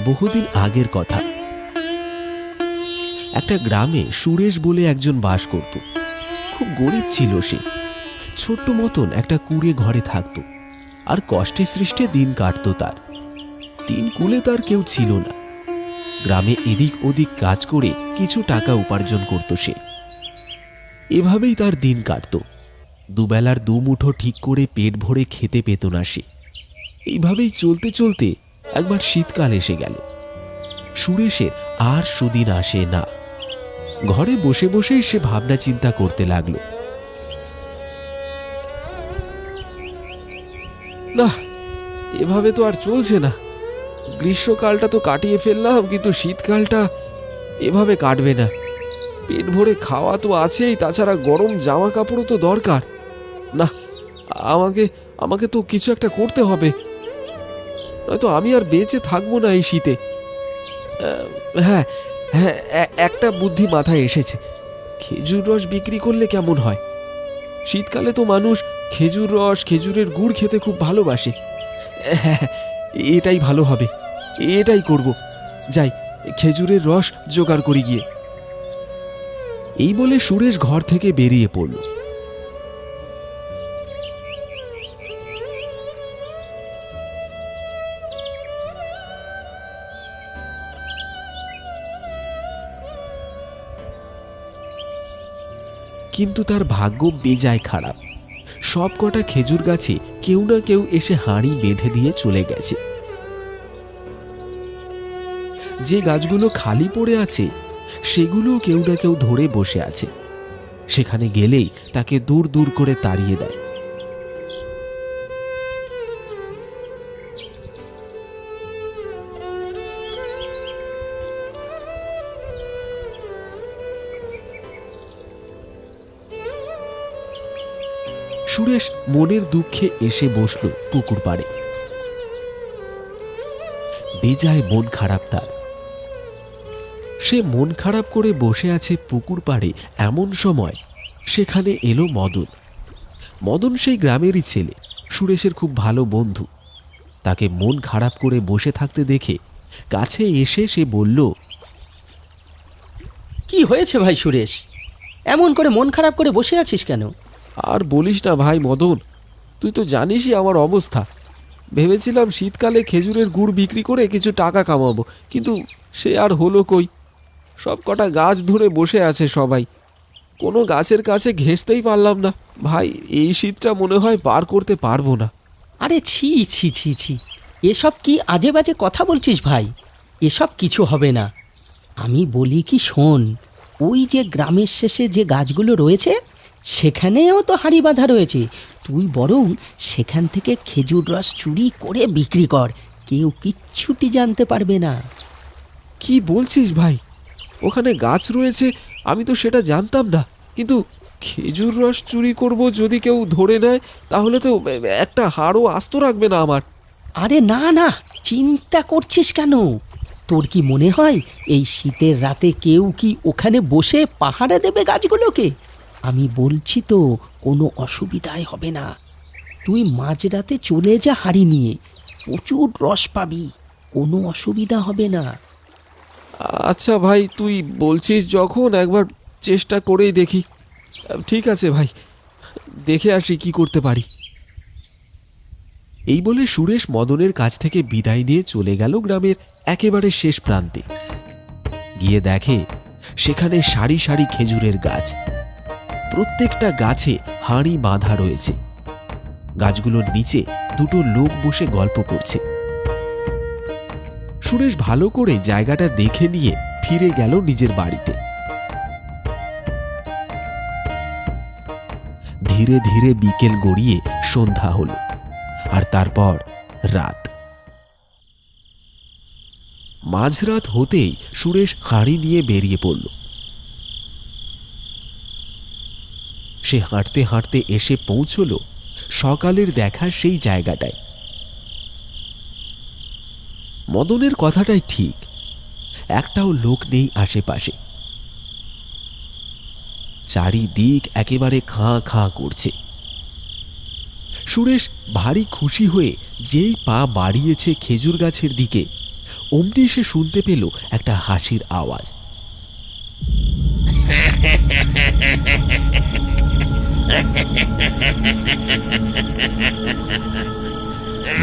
বহুদিন আগের কথা। একটা গ্রামে সুরেশ বলে একজন বাস করত। খুব গরিব ছিল সে। ছোট্ট মতন একটা কুঁড়ে ঘরে থাকত, আর কষ্টে সৃষ্টে দিন কাটত তার। তিন কুলে তার কেউ ছিল না। গ্রামে এদিক ওদিক কাজ করে কিছু টাকা উপার্জন করত সে। এভাবেই তার দিন কাটত। দুবেলার দুমুঠো ঠিক করে পেট ভরে খেতে পেত না সে। এইভাবেই চলতে চলতে একবার শীতকাল এসে গেল। সুরেশের আর সুদিন আসে না। ঘরে বসে বসেই সে ভাবনা চিন্তা করতে লাগলো। না, এভাবে তো আর চলছে না। গ্রীষ্মকালটা তো কাটিয়ে ফেললাম, কিন্তু শীতকালটা এভাবে কাটবে না। পেট ভরে খাওয়া তো আছেই, তাছাড়া গরম জামা কাপড়ও তো দরকার। না, আমাকে আমাকে তো কিছু একটা করতে হবে, নয়তো আমি আর বেঁচে থাকবো না এই শীতে। হ্যাঁ হ্যাঁ, একটা বুদ্ধি মাথায় এসেছে। খেজুর রস বিক্রি করলে কেমন হয়? শীতকালে তো মানুষ খেজুর রস, খেজুরের গুড় খেতে খুব ভালোবাসে। হ্যাঁ, এটাই ভালো হবে, এটাই করব। যাই, খেজুরের রস জোগাড় করি গিয়ে। এই বলে সুরেশ ঘর থেকে বেরিয়ে পড়ল। কিন্তু তার ভাগ্য বেজায় খারাপ। সব কটা খেজুর গাছে কেউ না কেউ এসে হাঁড়ি বেঁধে দিয়ে চলে গেছে। যে গাছগুলো খালি পড়ে আছে সেগুলো কেউ না কেউ ধরে বসে আছে। সেখানে গেলেই তাকে দূর দূর করে তাড়িয়ে দেয়। সুরেশ মনের দুঃখে এসে বসল পুকুর পাড়ে। বেজায় মন খারাপ তার। সে মন খারাপ করে বসে আছে পুকুর পাড়ে। এমন সময় সেখানে এলো মদন। মদন সেই গ্রামেরই ছেলে, সুরেশের খুব ভালো বন্ধু। তাকে মন খারাপ করে বসে থাকতে দেখে কাছে এসে সে বলল, কি হয়েছে ভাই সুরেশ? এমন করে মন খারাপ করে বসে আছিস কেন? আর বলিস না ভাই মদন, তুই তো জানিসই আমার অবস্থা। ভেবেছিলাম শীতকালে খেজুরের গুড় বিক্রি করে কিছু টাকা কামাবো, কিন্তু সে আর হলো কই। সব কটা গাছ ধরে বসে আছে সবাই, কোনো গাছের কাছে ঘেঁষতেই পারলাম না। ভাই, এই শীতটা মনে হয় পার করতে পারবো না। আরে ছি ছি ছি ছি, এসব কি আজে বাজে কথা বলছিস ভাই? এসব কিছু হবে না। আমি বলি কি, শোন, ওই যে গ্রামের শেষে যে গাছগুলো রয়েছে সেখানেও তো হাঁড়ি বাঁধা রয়েছে। তুই বরং সেখান থেকে খেজুর রস চুরি করে বিক্রি কর, কেউ কিচ্ছুটি জানতে পারবে না। কি বলছিস ভাই? ওখানে গাছ রয়েছে, আমি তো সেটা জানতাম না। কিন্তু খেজুর রস চুরি করব, যদি কেউ ধরে নেয় তাহলে তো একটা হাড়ও আস্ত রাখবে না আমার। আরে না না, চিন্তা করছিস কেন? তোর কি মনে হয় এই শীতের রাতে কেউ কি ওখানে বসে পাহারা দেবে গাছগুলোকে? আমি বলছি তো, কোনো অসুবিধাই হবে না। তুই মাঝরাতে চলে যা হাঁড়ি নিয়ে, প্রচুর রস পাবি, কোনো অসুবিধা হবে না। আচ্ছা ভাই, তুই বলছিস যখন, একবার চেষ্টা করেই দেখি। ঠিক আছে ভাই, দেখে আসি কি করতে পারি। এই বলে সুরেশ মদনের কাছ থেকে বিদায় নিয়ে চলে গেল গ্রামের একেবারে শেষ প্রান্তে। গিয়ে দেখে সেখানে সারি সারি খেজুরের গাছ। প্রত্যেকটা গাছে হাঁড়ি বাঁধা রয়েছে। গাছগুলোর নিচে দুটো লোক বসে গল্প করছে। সুরেশ ভালো করে জায়গাটা দেখে নিয়ে ফিরে গেল নিজের বাড়িতে। ধীরে ধীরে বিকেল গড়িয়ে সন্ধ্যা হলো, আর তারপর রাত। মাঝরাত হতেই সুরেশ হাঁড়ি নিয়ে বেরিয়ে পড়ল। সে হাঁটতে হাঁটতে এসে পৌঁছল সকালের দেখা সেই জায়গাটায়। মদনের কথাটাই ঠিক, একটাও লোক নেই আশেপাশে। চারিদিক একেবারে খাঁ খাঁ করছে। সুরেশ ভারী খুশি হয়ে যেই পা বাড়িয়েছে খেজুর গাছের দিকে, অমনি সে শুনতে পেল একটা হাসির আওয়াজ।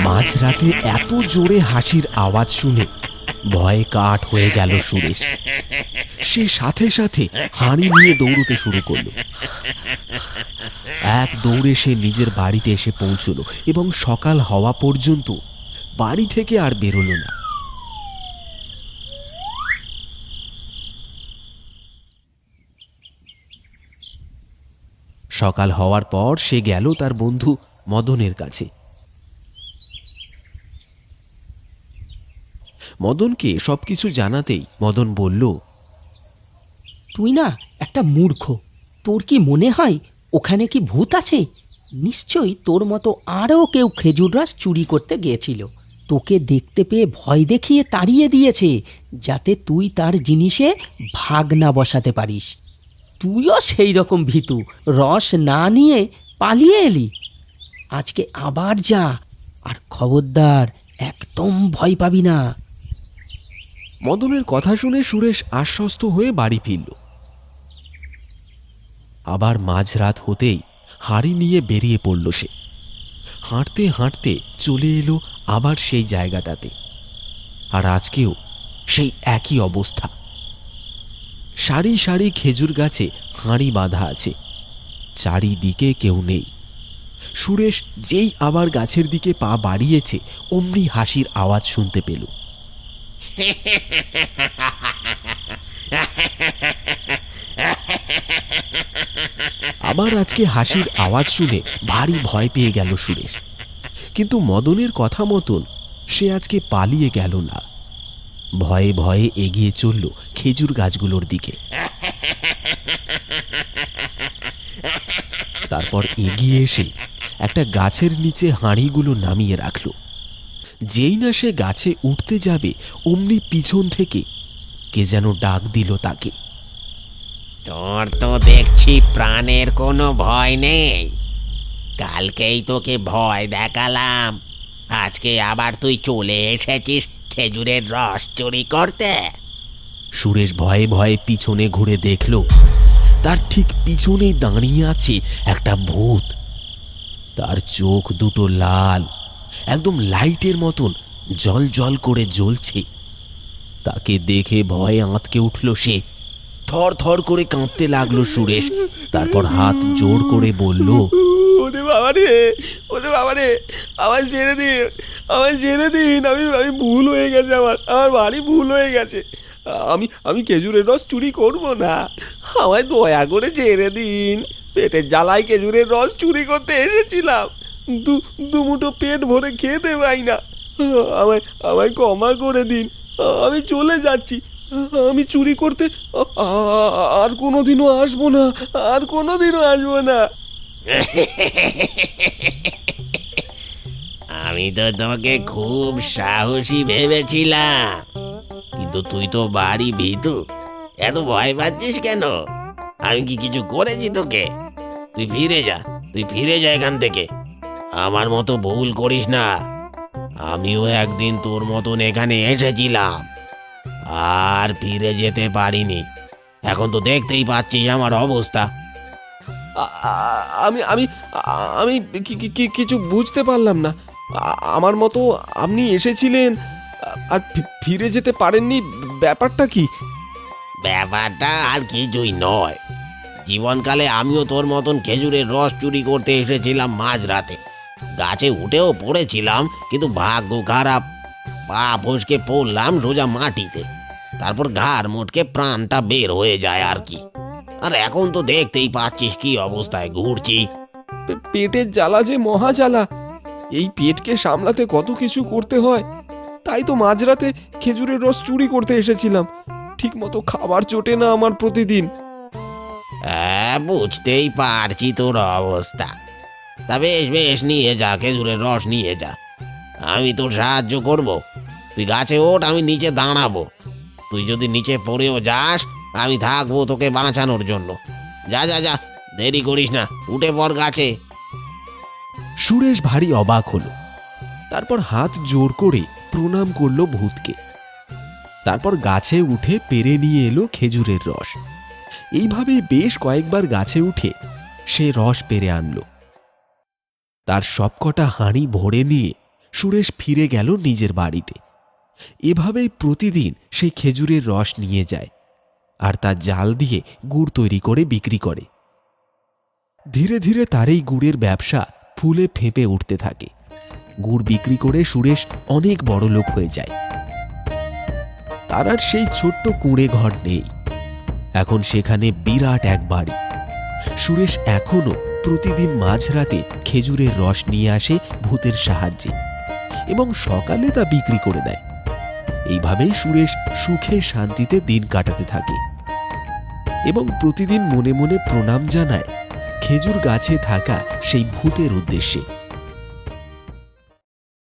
মাঝরাতে এত জোরে হাসির আওয়াজ শুনে ভয়ে কাঠ হয়ে গেল সুরেশ। সে সাথে সাথে হাঁড়ি নিয়ে দৌড়তে শুরু করলো। এক দৌড়ে সে নিজের বাড়িতে এসে পৌঁছলো এবং সকাল হওয়া পর্যন্ত বাড়ি থেকে আর বেরোলো না। সকাল হওয়ার পর সে গেল তার বন্ধু মদনের কাছে। মদনকে সবকিছু জানাতেই মদন বলল, তুই না একটা মূর্খ। তোর কি মনে হয় ওখানে কি ভূত আছে? নিশ্চয়ই তোর মতো আরও কেউ খেজুর রস চুরি করতে গিয়েছিল। তোকে দেখতে পেয়ে ভয় দেখিয়ে তাড়িয়ে দিয়েছে, যাতে তুই তার জিনিসে ভাগ না বসাতে পারিস। তুইও সেই রকম ভীতু, রস না নিয়ে পালিয়ে এলি। আজকে আবার যা, আর খবরদার একদম ভয় পাবি না। মদনের কথা শুনে সুরেশ আশ্বস্ত হয়ে বাড়ি ফিরল। আবার মাঝরাত হতেই হাঁড়ি নিয়ে বেরিয়ে পড়ল সে। হাঁটতে হাঁটতে চলে এলো আবার সেই জায়গাটাতে। আর আজকেও সেই একই অবস্থা। সারি সারি খেজুর গাছে হাঁড়ি বাঁধা আছে, চারিদিকে কেউ নেই। সুরেশ যেই আবার গাছের দিকে পা বাড়িয়েছে অমনি হাসির আওয়াজ শুনতে পেল। আবার আজকে হাসির আওয়াজ শুনে ভারী ভয় পেয়ে গেল সুরেশ। কিন্তু মদনের কথা মতন সে আজকে পালিয়ে গেল না, ভয়ে ভয়ে এগিয়ে চলল খেজুর গাছগুলোর দিকে। তারপর এগিয়ে এসে একটা গাছের নিচে হাঁড়িগুলো নামিয়ে রাখল। যেই না সে গাছে উঠতে যাবে অমনি পিছন থেকে কে যেন ডাক দিল তাকে। তোর তো দেখছি প্রাণের কোনো ভয় নেই। কালকেই তোকে ভয় দেখালাম, আজকে আবার তুই চলে এসেছিস খেজুরের রস চুরি করতে। সুরেশ ভয়ে ভয়ে পিছনে ঘুরে দেখল, তার ঠিক পিছনে দাঁড়িয়ে আছে একটা ভূত। তার চোখ দুটো লাল, একদম লাইটের মতন জল জল করে জ্বলছে। তাকে দেখে ভয়ে আঁতকে উঠল সে। থর থর করে কাঁপতে লাগলো সুরেশ। তারপর হাত জোর করে বলল, ওরে বাবা রে, ওরে বাবা রে, আমায় ছেড়ে দিন, আমায় ছেড়ে দিন। আমি ভুল হয়ে গেছে, আমার বাড়ি ভুল হয়ে গেছে। আমি খেজুরের রস চুরি করবো না, আমায় দয়া করে ছেড়ে দিন। পেটের জ্বালায় খেজুরের রস চুরি করতে এসেছিলাম, দুমুঠো পেট ভরে খেতে পাই না। আমায় ক্ষমা করে দিন, আমি চলে যাচ্ছি। আমি চুরি করতে আর কোনোদিনও আসবো না, আর কোনোদিনও আসবো না। আমি তো তোকে খুব সাহসী ভেবেছিলাম, কিন্তু তুই তো বাড়ি ভীতু। এত ভয় পাচ্ছিস কেন? আমি কি কিছু করেছি তোকে? তুই ফিরে যা, তুই ফিরে যা এখান থেকে। আমার মতো ভুল করিস না। আমিও একদিন তোর মতন এখানে এসেছিলাম, আর ফিরে যেতে পারিনি। এখন তো দেখতেই পাচ্ছিস আমার অবস্থা। আমি আমি আমি কিছু বুঝতে পারলাম না। আমার মতো আপনি এসেছিলেন আর ফিরে যেতে পারেননি, ব্যাপারটা কি? ব্যাপারটা আর কিছুই নয়। জীবনকালে আমিও তোর মতন খেজুরের রস চুরি করতে এসেছিলাম মাঝরাতে। গাছে উঠেও পড়েছিলাম, কিন্তু ভাগ্য খারাপ, পা ফসকে পড়লাম সোজা মাটিতে। তারপর ঘাড় মোটকে প্রাণটা বের হয়ে যায় আর কি। আর এখন তো দেখতেই পাচ্ছিস কি অবস্থায় ঘুরছি। পেটের জ্বালা যে মহা জ্বালা, এই পেটকে সামলাতে কত কিছু করতে হয়। তাই তো মাঝরাতে খেজুরের রস চুরি করতে এসেছিলাম। ঠিক মতো খাবার জোটে না আমার প্রতিদিন। হ্যাঁ, বুঝতেই পারছি তোর অবস্থা। তা বেশ বেশ, নিয়ে যা, খেজুরের রস নিয়ে যা। আমি তোর সাহায্য করব। তুই গাছে ওঠ, আমি নিচে দাঁড়াবো। তুই যদি নিচে পড়েও যাস, আমি থাকবো তোকে বাঁচানোর জন্য। যা যা যা, দেরি করিস না, উঠে পড় গাছে। সুরেশ ভারী অবাক হলো। তারপর হাত জোর করে প্রণাম করল ভূতকে। তারপর গাছে উঠে পেরে নিয়ে এলো খেজুরের রস। এইভাবেই বেশ কয়েকবার গাছে উঠে সে রস পেরে আনলো। তার সবকটা হাঁড়ি ভরে নিয়ে সুরেশ ফিরে গেল নিজের বাড়িতে। এভাবেই প্রতিদিন সেই খেজুরের রস নিয়ে যায় আর তা জাল দিয়ে গুড় তৈরি করে বিক্রি করে। ধীরে ধীরে তার এই গুড়ের ব্যবসা ফুলে ফেঁপে উঠতে থাকে। গুড় বিক্রি করে সুরেশ অনেক বড় লোক হয়ে যায়। তার আর সেই ছোট্ট কুঁড়ে ঘর নেই, এখন সেখানে বিরাট এক বাড়ি। সুরেশ এখনো প্রতিদিন মাঝরাতে খেজুরের রস নিয়ে আসে ভূতের সাহায্যে এবং সকালে তা বিক্রি করে দেয়। এইভাবেই সুরেশ সুখে শান্তিতে দিন কাটাতে থাকে এবং প্রতিদিন মনে মনে প্রণাম জানায় খেজুর গাছে থাকা সেই ভূতের উদ্দেশ্যে।